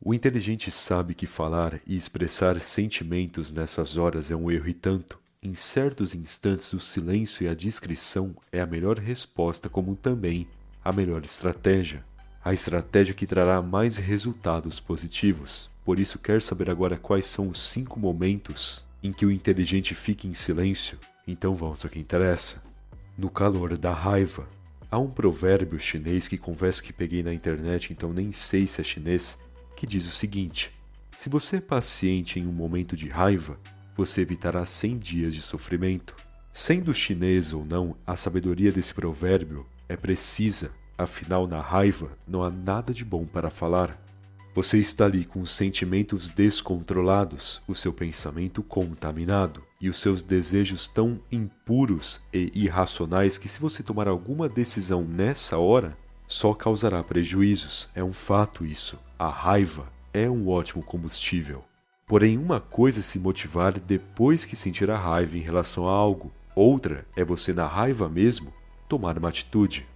O inteligente sabe que falar e expressar sentimentos nessas horas é um erro e tanto. Em certos instantes, o silêncio e a discrição é a melhor resposta, como também a melhor estratégia. A estratégia que trará mais resultados positivos. Por isso, quer saber agora quais são os 5 momentos em que o inteligente fica em silêncio? Então vamos ao que interessa. No calor da raiva. Há um provérbio chinês que confesso que peguei na internet, então nem sei se é chinês, que diz o seguinte: se você é paciente em um momento de raiva, você evitará 100 dias de sofrimento. Sendo chinês ou não, a sabedoria desse provérbio é precisa, afinal na raiva não há nada de bom para falar. Você está ali com os sentimentos descontrolados, o seu pensamento contaminado e os seus desejos tão impuros e irracionais que se você tomar alguma decisão nessa hora, só causará prejuízos. É um fato isso. A raiva é um ótimo combustível. Porém, uma coisa é se motivar depois que sentir a raiva em relação a algo. Outra é você, na raiva mesmo, tomar uma atitude.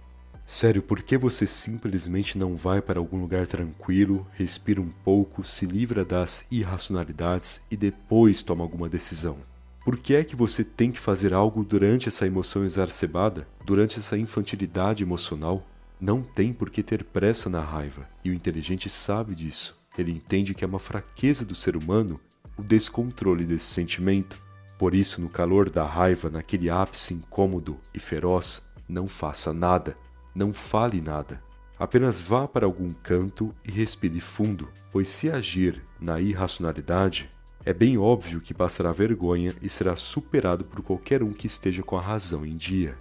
Sério, por que você simplesmente não vai para algum lugar tranquilo, respira um pouco, se livra das irracionalidades e depois toma alguma decisão? Por que é que você tem que fazer algo durante essa emoção exacerbada, durante essa infantilidade emocional? Não tem por que ter pressa na raiva, e o inteligente sabe disso. Ele entende que é uma fraqueza do ser humano o descontrole desse sentimento. Por isso, no calor da raiva, naquele ápice incômodo e feroz, não faça nada. Não fale nada. Apenas vá para algum canto e respire fundo, pois se agir na irracionalidade, é bem óbvio que passará vergonha e será superado por qualquer um que esteja com a razão em dia.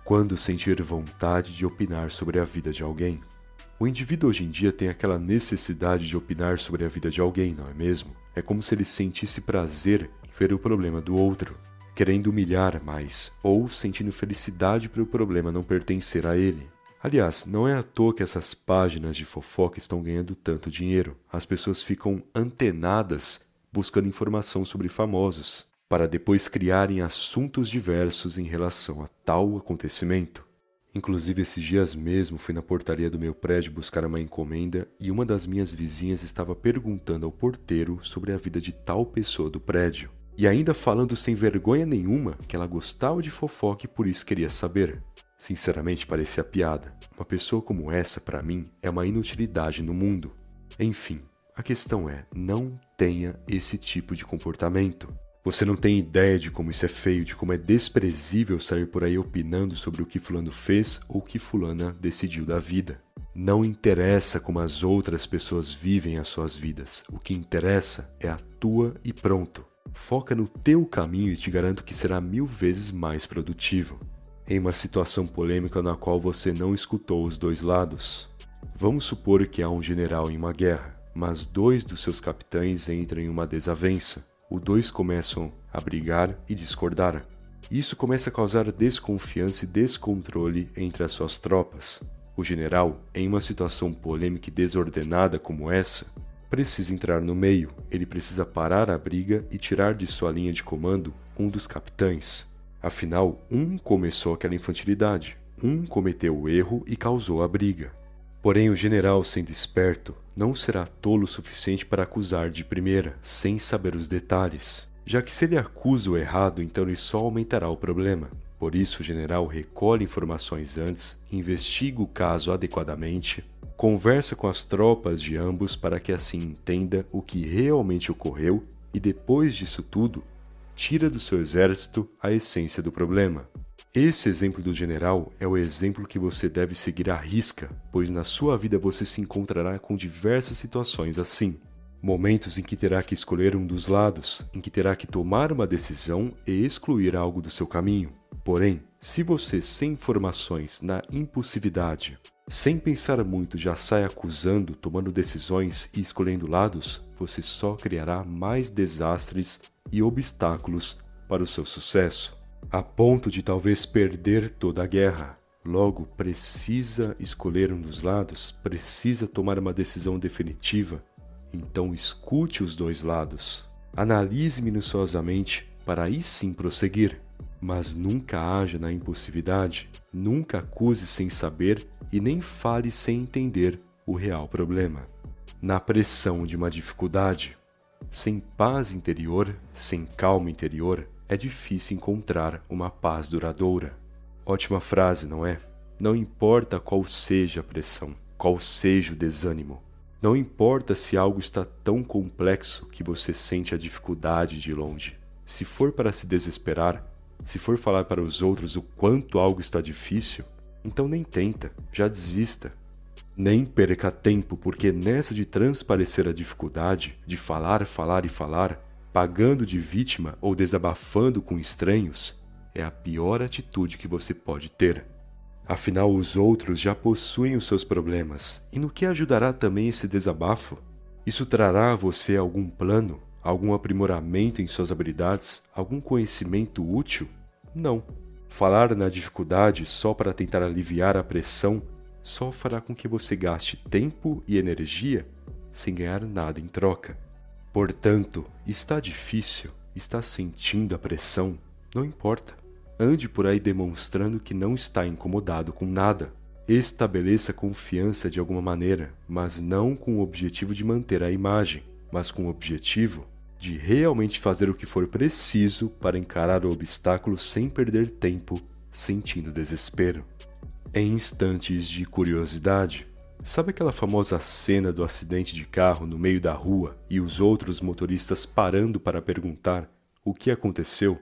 Quando sentir vontade de opinar sobre a vida de alguém. O indivíduo hoje em dia tem aquela necessidade de opinar sobre a vida de alguém, não é mesmo? É como se ele sentisse prazer em ver o problema do outro, querendo humilhar mais, ou sentindo felicidade pelo problema não pertencer a ele. Aliás, não é à toa que essas páginas de fofoca estão ganhando tanto dinheiro. As pessoas ficam antenadas buscando informação sobre famosos, para depois criarem assuntos diversos em relação a tal acontecimento. Inclusive, esses dias mesmo fui na portaria do meu prédio buscar uma encomenda e uma das minhas vizinhas estava perguntando ao porteiro sobre a vida de tal pessoa do prédio. E ainda falando sem vergonha nenhuma que ela gostava de fofoca e por isso queria saber. Sinceramente, parecia piada. Uma pessoa como essa, para mim, é uma inutilidade no mundo. Enfim, a questão é, não tenha esse tipo de comportamento. Você não tem ideia de como isso é feio, de como é desprezível sair por aí opinando sobre o que fulano fez ou o que fulana decidiu da vida. Não interessa como as outras pessoas vivem as suas vidas. O que interessa é a tua e pronto. Foca no teu caminho e te garanto que será 1000 vezes mais produtivo. Em uma situação polêmica na qual você não escutou os dois lados. Vamos supor que há um general em uma guerra, mas 2 dos seus capitães entram em uma desavença. Os 2 começam a brigar e discordar. Isso começa a causar desconfiança e descontrole entre as suas tropas. O general, em uma situação polêmica e desordenada como essa, precisa entrar no meio. Ele precisa parar a briga e tirar de sua linha de comando um dos capitães. Afinal, um começou aquela infantilidade, um cometeu o erro e causou a briga. Porém, o general, sendo esperto, não será tolo o suficiente para acusar de primeira, sem saber os detalhes, já que se ele acusa o errado, então ele só aumentará o problema. Por isso, o general recolhe informações antes, investiga o caso adequadamente, conversa com as tropas de ambos para que assim entenda o que realmente ocorreu e depois disso tudo, tira do seu exército a essência do problema. Esse exemplo do general é o exemplo que você deve seguir à risca, pois na sua vida você se encontrará com diversas situações assim. Momentos em que terá que escolher um dos lados, em que terá que tomar uma decisão e excluir algo do seu caminho. Porém, se você sem informações, na impulsividade, sem pensar muito já sai acusando, tomando decisões e escolhendo lados, você só criará mais desastres e obstáculos para o seu sucesso, a ponto de talvez perder toda a guerra. Logo, precisa escolher um dos lados, precisa tomar uma decisão definitiva. Então escute os 2 lados, analise minuciosamente para aí sim prosseguir, mas nunca haja na impulsividade, nunca acuse sem saber e nem fale sem entender o real problema. Na pressão de uma dificuldade. Sem paz interior, sem calma interior, é difícil encontrar uma paz duradoura. Ótima frase, não é? Não importa qual seja a pressão, qual seja o desânimo. Não importa se algo está tão complexo que você sente a dificuldade de ir longe. Se for para se desesperar, se for falar para os outros o quanto algo está difícil, então nem tenta, já desista. Nem perca tempo, porque nessa de transparecer a dificuldade, de falar, falar e falar, pagando de vítima ou desabafando com estranhos, é a pior atitude que você pode ter. Afinal, os outros já possuem os seus problemas, e no que ajudará também esse desabafo? Isso trará a você algum plano, algum aprimoramento em suas habilidades, algum conhecimento útil? Não. Falar na dificuldade só para tentar aliviar a pressão só fará com que você gaste tempo e energia sem ganhar nada em troca. Portanto, está difícil, está sentindo a pressão, não importa. Ande por aí demonstrando que não está incomodado com nada. Estabeleça confiança de alguma maneira, mas não com o objetivo de manter a imagem, mas com o objetivo de realmente fazer o que for preciso para encarar o obstáculo sem perder tempo, sentindo desespero. Em instantes de curiosidade, sabe aquela famosa cena do acidente de carro no meio da rua e os outros motoristas parando para perguntar o que aconteceu?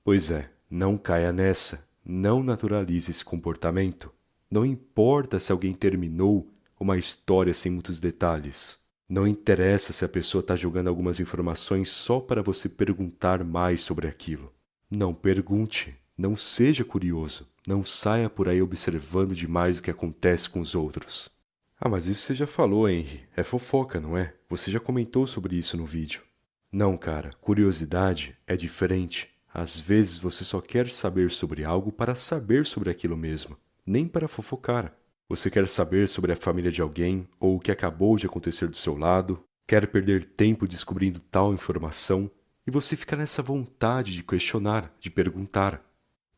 Pois é, não caia nessa, não naturalize esse comportamento. Não importa se alguém terminou uma história sem muitos detalhes. Não interessa se a pessoa está jogando algumas informações só para você perguntar mais sobre aquilo. Não pergunte, não seja curioso, não saia por aí observando demais o que acontece com os outros. Ah, mas isso você já falou, Henry. É fofoca, não é? Você já comentou sobre isso no vídeo. Não, cara, curiosidade é diferente. Às vezes você só quer saber sobre algo para saber sobre aquilo mesmo, nem para fofocar. Você quer saber sobre a família de alguém ou o que acabou de acontecer do seu lado, quer perder tempo descobrindo tal informação e você fica nessa vontade de questionar, de perguntar.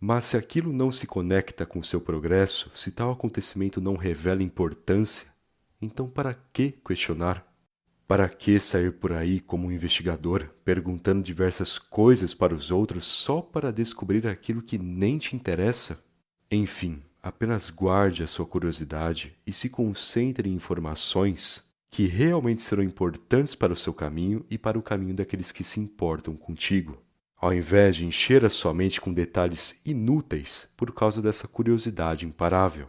Mas se aquilo não se conecta com o seu progresso, se tal acontecimento não revela importância, então para que questionar? Para que sair por aí como um investigador, perguntando diversas coisas para os outros só para descobrir aquilo que nem te interessa? Enfim, apenas guarde a sua curiosidade e se concentre em informações que realmente serão importantes para o seu caminho e para o caminho daqueles que se importam contigo, ao invés de encher a sua mente com detalhes inúteis por causa dessa curiosidade imparável.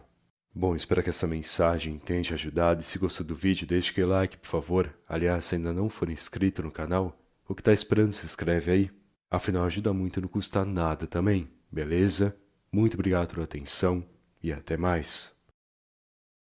Bom, espero que essa mensagem tenha te ajudado e se gostou do vídeo, deixe aquele like, por favor. Aliás, se ainda não for inscrito no canal, o que está esperando se inscreve aí. Afinal, ajuda muito e não custa nada também, beleza? Muito obrigado pela atenção e até mais.